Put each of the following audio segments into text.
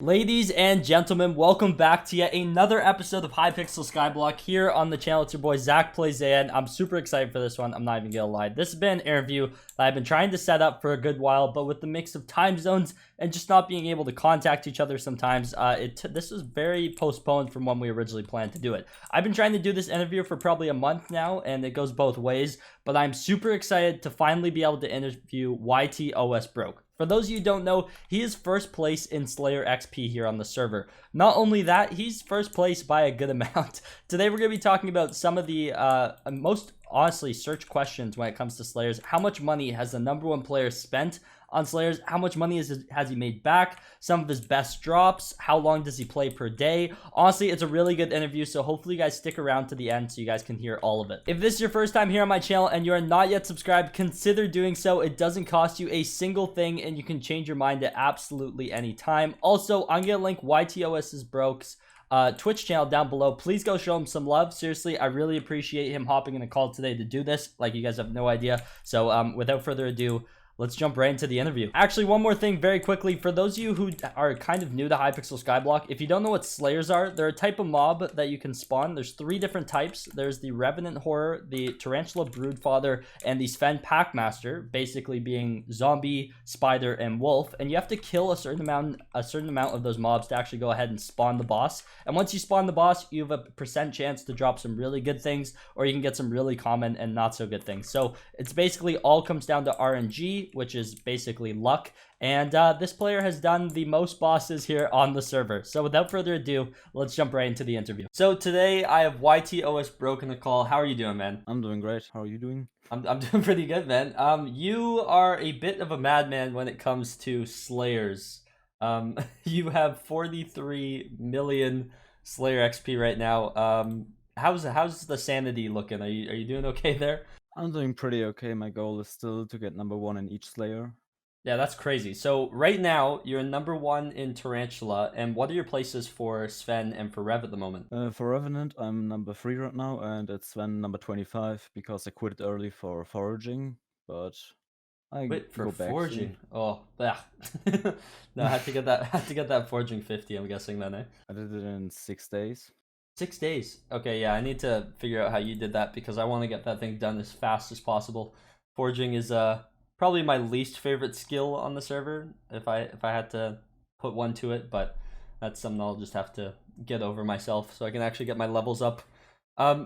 Ladies and gentlemen, welcome back to yet another episode of Hypixel Skyblock here on the channel. It's your boy Zach Plays and I'm super excited for this one. I'm not even gonna lie. This has been an interview that I've been trying to set up for a good while, but with the mix of time zones and just not being able to contact each other sometimes, this was very postponed from when we originally planned to do it. I've been trying to do this interview for probably a month now, and it goes both ways, but I'm super excited to finally be able to interview YTOS Broke. For those of you who don't know, he is first place in Slayer XP here on the server. Not only that, he's first place by a good amount. Today we're going to be talking about some of the most, honestly, search questions when it comes to Slayers. How much money has the #1 player spent on Slayers? How much money has he made back? Some of his best drops? How long does he play per day? Honestly, it's a really good interview, so hopefully you guys stick around to the end so you guys can hear all of it. If this is your first time here on my channel and you are not yet subscribed, consider doing so. It doesn't cost you a single thing and you can change your mind at absolutely any time. Also, I'm going to link YTOS's Broke's Twitch channel down below. Please go show him some love. Seriously, I really appreciate him hopping in a call today to do this. Like, you guys have no idea. So without further ado, let's jump right into the interview. Actually, one more thing very quickly. For those of you who are kind of new to Hypixel Skyblock, if you don't know what Slayers are, they're a type of mob that you can spawn. There's 3 different types. There's the Revenant Horror, the Tarantula Broodfather, and the Sven Packmaster, basically being zombie, spider, and wolf. And you have to kill a certain amount of those mobs to actually go ahead and spawn the boss. And once you spawn the boss, you have a % chance to drop some really good things, or you can get some really common and not so good things. So it's basically all comes down to RNG, which is basically luck, and this player has done the most bosses here on the server. So without further ado, let's jump right into the interview. So today I have YTOS Broke in the call. How are you doing, man? I'm doing great. How are you doing? I'm doing pretty good, man. You are a bit of a madman when it comes to Slayers. You have 43 million Slayer XP right now. How's the sanity looking? Are you doing okay there? I'm doing pretty okay. My goal is still to get #1 in each Slayer. Yeah, that's crazy. So right now you're #1 in Tarantula, and what are your places for Sven and for Rev at the moment? For Revenant, I'm #3 right now, and it's Sven #25 because I quit it early for foraging, but I Wait, for go back forging. soon. Oh, yeah. No, I had to get that. Had to get that forging 50. I'm guessing then, eh? I did it in 6 days. 6 days. Okay, yeah. I need to figure out how you did that because I want to get that thing done as fast as possible. Forging is probably my least favorite skill on the server if I had to put one to it, but that's something I'll just have to get over myself so I can actually get my levels up.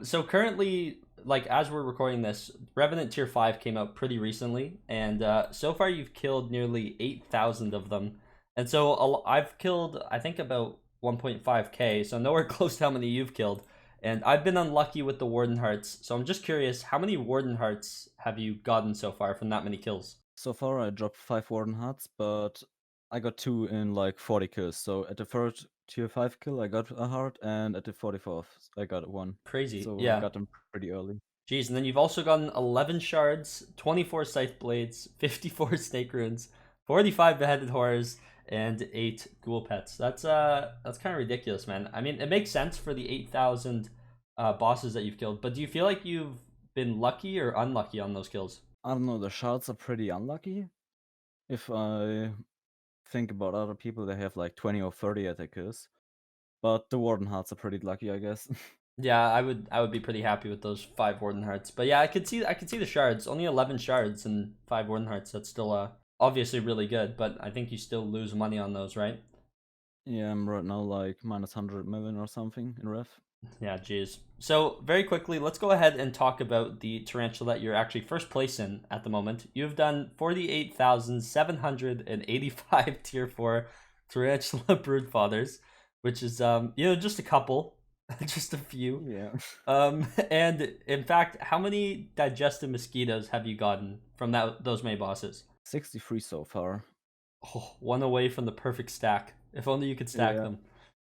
So currently, like, as we're recording this, Revenant Tier 5 came out pretty recently, and so far you've killed nearly 8,000 of them. And so I've killed, I think, about 1.5k, so nowhere close to how many you've killed. And I've been unlucky with the Warden Hearts, so I'm just curious, how many Warden Hearts have you gotten so far from that many kills? So far, I dropped 5 Warden Hearts, but I got 2 in like 40 kills. So at the first Tier 5 kill, I got a heart, and at the 44th, I got 1. Crazy, So I yeah. got them pretty early. Jeez, and then you've also gotten 11 shards, 24 scythe blades, 54 snake runes, 45 beheaded horrors, and 8 ghoul pets. That's kind of ridiculous, man. I mean, it makes sense for the 8,000 bosses that you've killed, but do you feel like you've been lucky or unlucky on those kills? I don't know, the shards are pretty unlucky. If I think about other people, they have like 20 or 30 attackers. But the Warden Hearts are pretty lucky, I guess. Yeah, I would be pretty happy with those 5 Warden Hearts. But yeah, I could see the shards. Only 11 shards and 5 Warden Hearts. That's still obviously really good, but I think you still lose money on those, right? Yeah, I'm right now like minus 100 million or something in ref. Yeah, geez. So very quickly, let's go ahead and talk about the tarantula that you're actually first place in at the moment. You've done 48,785 tier 4 tarantula broodfathers, which is just a couple, just a few. Yeah. And in fact, how many digestive mosquitoes have you gotten from those many bosses? 63 so far. Oh, one away from the perfect stack. If only you could stack Yeah. them.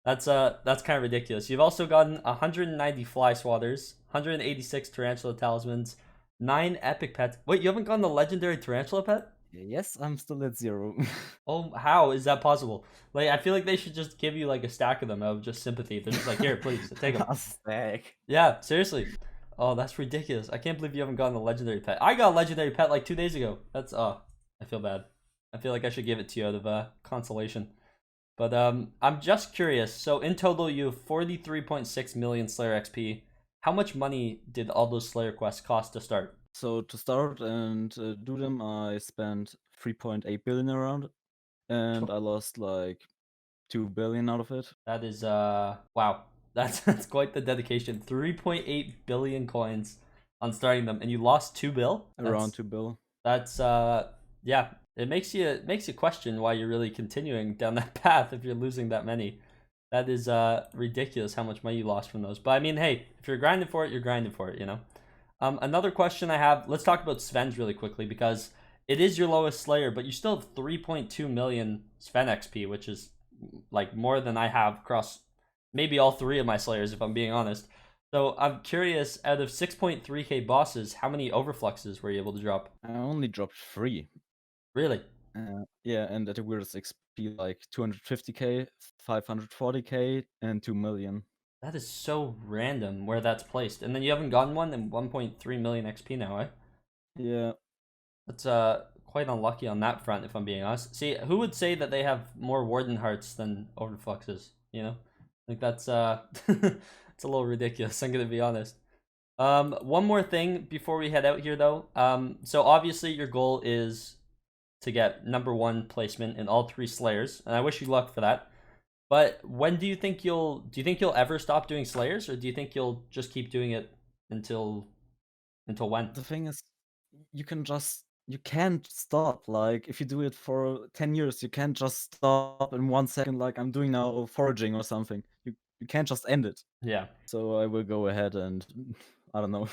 That's kind of ridiculous. You've also gotten 190 fly swatters, 186 tarantula talismans, 9 epic pets. Wait, you haven't gotten the legendary tarantula pet? Yes, I'm still at 0. Oh, how is that possible? Like, I feel like they should just give you like a stack of them out of just sympathy. They're just like, here, please take them. A stack. Yeah, seriously. Oh, that's ridiculous. I can't believe you haven't gotten the legendary pet. I got a legendary pet like 2 days ago. I feel bad. I feel like I should give it to you out of consolation. But I'm just curious. So in total, you have 43.6 million Slayer XP. How much money did all those Slayer quests cost to start? So to start and do them, I spent 3.8 billion around, and I lost like 2 billion out of it. That is wow. That's quite the dedication. 3.8 billion coins on starting them, and you lost 2 bill. Around 2 bill. That's yeah. It makes you question why you're really continuing down that path if you're losing that many. That is ridiculous how much money you lost from those. But I mean, hey, if you're grinding for it, you're grinding for it, you know. Another question I have. Let's talk about Sven's really quickly because it is your lowest Slayer, but you still have 3.2 million Sven XP, which is like more than I have across maybe all 3 of my Slayers, if I'm being honest. So I'm curious, out of 6.3k bosses, how many overfluxes were you able to drop? I only dropped 3. Really? Yeah, and at the weirdest XP like 250k, 540k, and 2 million. That is so random where that's placed. And then you haven't gotten one in 1.3 million XP now, eh? Yeah. That's quite unlucky on that front, if I'm being honest. See, who would say that they have more Warden Hearts than Overfluxes, you know? Like that's it's a little ridiculous, I'm gonna be honest. One more thing before we head out here though. So obviously your goal is to get #1 placement in all 3 Slayers, and I wish you luck for that. But when do you think you'll ever stop doing Slayers, or do you think you'll just keep doing it until when? The thing is, you can't stop. Like if you do it for 10 years, you can't just stop in 1 second like I'm doing now foraging or something. You can't just end it. Yeah. So I will go ahead and I don't know.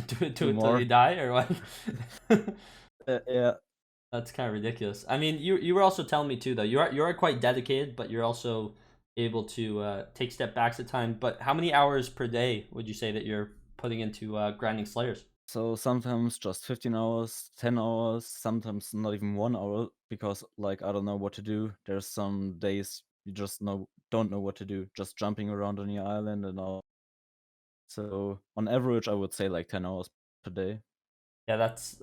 do it do until more. you die, or what? Yeah. That's kind of ridiculous. I mean, you were also telling me too though. You are quite dedicated, but you're also able to take step backs at time. But how many hours per day would you say that you're putting into grinding Slayers? So sometimes just 15 hours, 10 hours, sometimes not even 1 hour because like I don't know what to do. There's some days you just don't know what to do, just jumping around on your island and all. So on average I would say like 10 hours per day. Yeah, that's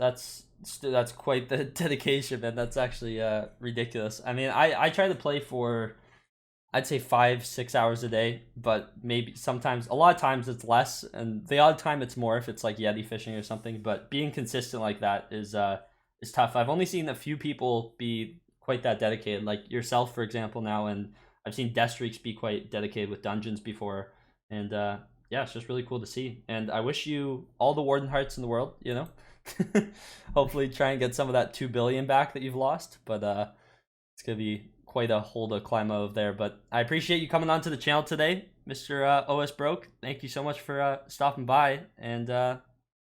quite the dedication, man. That's actually ridiculous. I mean, I try to play for I'd say 5-6 hours a day, but maybe sometimes, a lot of times it's less, and the odd time it's more if it's like Yeti fishing or something. But being consistent like that is tough. I've only seen a few people be quite that dedicated, like yourself, for example, now, and I've seen Deathstreaks be quite dedicated with dungeons before, and yeah, it's just really cool to see. And I wish you all the Warden Hearts in the world, you know. Hopefully, try and get some of that 2 billion back that you've lost, but it's gonna be quite a hole to climb out of there. But I appreciate you coming onto the channel today, Mr. OS Broke. Thank you so much for stopping by, and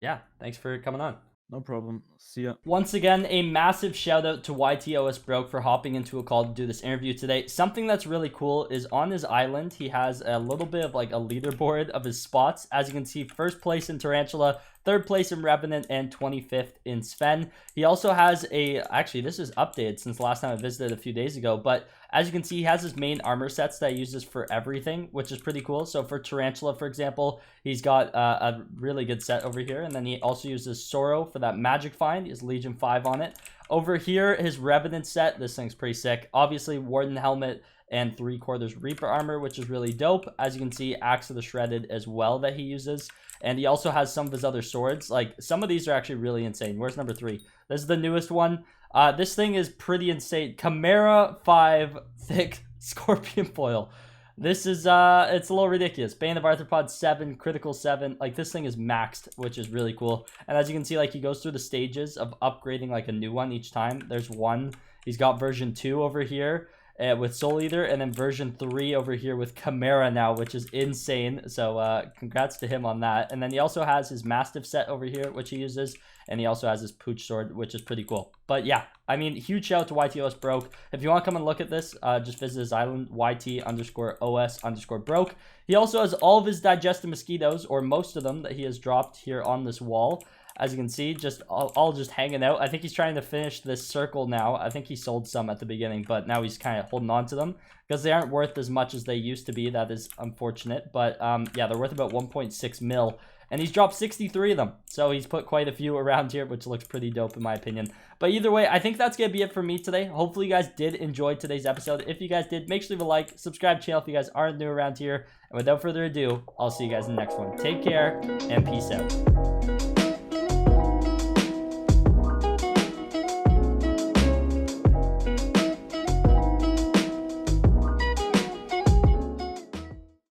yeah, thanks for coming on. No problem. See ya. Once again, a massive shout out to YTOS Broke for hopping into a call to do this interview today. Something that's really cool is on his island, he has a little bit of like a leaderboard of his spots. As you can see, first place in Tarantula, third place in Revenant, and 25th in Sven. He also has actually this is updated since the last time I visited a few days ago, but as you can see, he has his main armor sets that he uses for everything, which is pretty cool. So for Tarantula, for example, he's got a really good set over here, and then he also uses Sorrow for that magic find. He has Legion 5 on it. Over here, his Revenant set, this thing's pretty sick. Obviously, Warden Helmet and 3/4 Reaper armor, which is really dope. As you can see, Axe of the Shredded as well that he uses. And he also has some of his other swords. Like, some of these are actually really insane. Where's number 3? This is the newest one. This thing is pretty insane. Chimera 5 thick scorpion foil. This is, it's a little ridiculous. Bane of Arthropod 7, Critical 7. Like, this thing is maxed, which is really cool. And as you can see, like, he goes through the stages of upgrading, like, a new one each time. There's 1. He's got version 2 over here with Soul Eater, and then version 3 over here with Chimera now, which is insane. So, congrats to him on that. And then he also has his Mastiff set over here, which he uses. And he also has his Pooch Sword, which is pretty cool. But yeah, I mean, huge shout out to YTOS Broke. If you want to come and look at this, just visit his island, YT_OS_Broke. He also has all of his digestive mosquitoes, or most of them, that he has dropped here on this wall. As you can see, just all just hanging out. I think he's trying to finish this circle now. I think he sold some at the beginning, but now he's kind of holding on to them because they aren't worth as much as they used to be. That is unfortunate. But yeah, they're worth about 1.6 mil. and he's dropped 63 of them. So he's put quite a few around here, which looks pretty dope in my opinion. But either way, I think that's going to be it for me today. Hopefully you guys did enjoy today's episode. If you guys did, make sure to leave a like, subscribe to the channel if you guys aren't new around here. And without further ado, I'll see you guys in the next one. Take care and peace out.